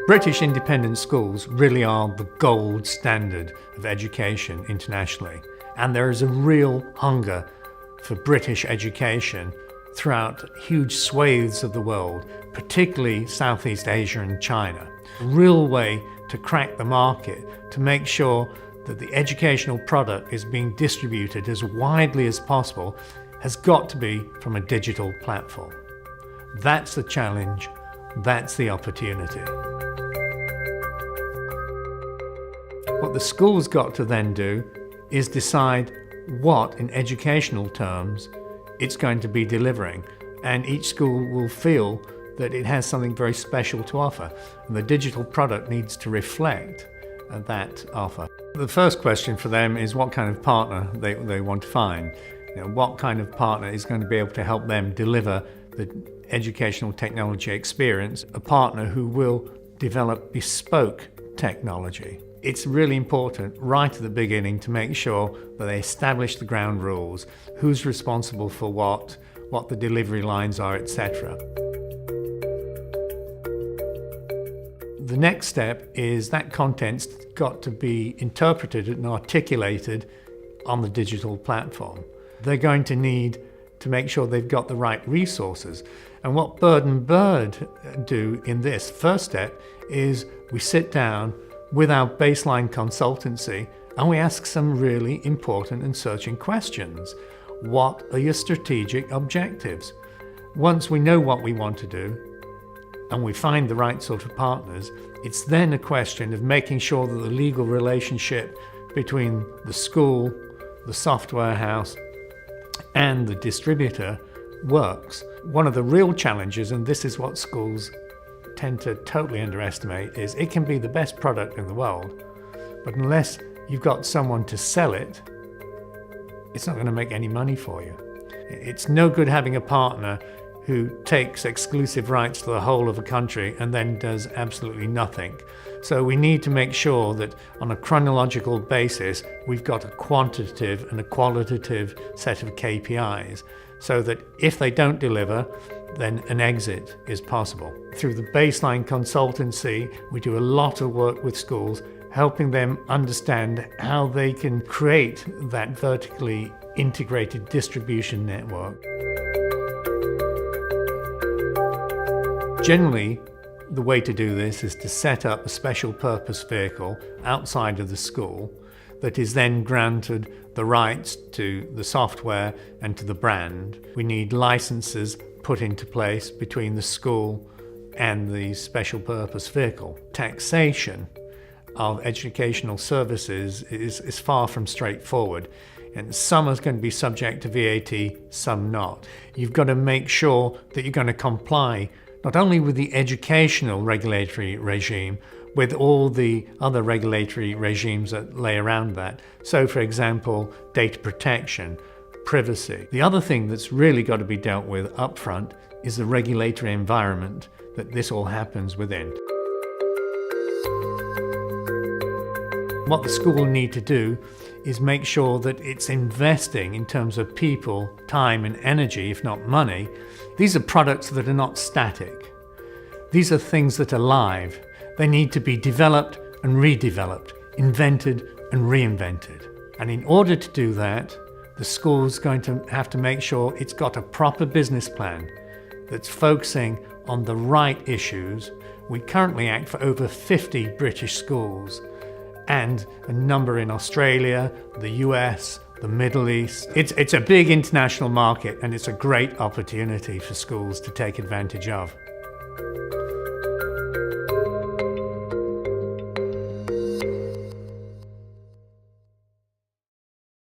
British independent schools really are the gold standard of education internationally, and there is a real hunger for British education throughout huge swathes of the world, particularly Southeast Asia and China. A real way to crack the market, to make sure that the educational product is being distributed as widely as possible, has got to be from a digital platform. That's the challenge, that's the opportunity. What the school's got to then do is decide what, in educational terms, it's going to be delivering. And each school will feel that it has something very special to offer. And the digital product needs to reflect that offer. The first question for them is what kind of partner they want to find. What kind of partner is going to be able to help them deliver the educational technology experience, a partner who will develop bespoke technology. It's really important right at the beginning to make sure that they establish the ground rules, who's responsible for what the delivery lines are, etc. The next step is that content's got to be interpreted and articulated on the digital platform. They're going to need to make sure they've got the right resources. And what Bird and Bird do in this first step is we sit down with our baseline consultancy and we ask some really important and searching questions. What are your strategic objectives? Once we know what we want to do and we find the right sort of partners, it's then a question of making sure that the legal relationship between the school, the software house, and the distributor works. One of the real challenges, and this is what schools tend to totally underestimate, is it can be the best product in the world, but unless you've got someone to sell it, it's not going to make any money for you. It's no good having a partner who takes exclusive rights to the whole of a country and then does absolutely nothing. So we need to make sure that on a chronological basis, we've got a quantitative and a qualitative set of KPIs, so that if they don't deliver, then an exit is possible. Through the baseline consultancy, we do a lot of work with schools, helping them understand how they can create that vertically integrated distribution network. Generally, the way to do this is to set up a special purpose vehicle outside of the school that is then granted the rights to the software and to the brand. We need licenses put into place between the school and the special purpose vehicle. Taxation of educational services is far from straightforward, and some are going to be subject to VAT, some not. You've got to make sure that you're going to comply not only with the educational regulatory regime, with all the other regulatory regimes that lay around that. So, for example, data protection, privacy. The other thing that's really got to be dealt with up front is the regulatory environment that this all happens within. What the school will need to do is make sure that it's investing in terms of people, time and energy, if not money. These are products that are not static. These are things that are live. They need to be developed and redeveloped, invented and reinvented. And in order to do that, the school's going to have to make sure it's got a proper business plan that's focusing on the right issues. We currently act for over 50 British schools and a number in Australia, the US, the Middle East. It's a big international market, and it's a great opportunity for schools to take advantage of.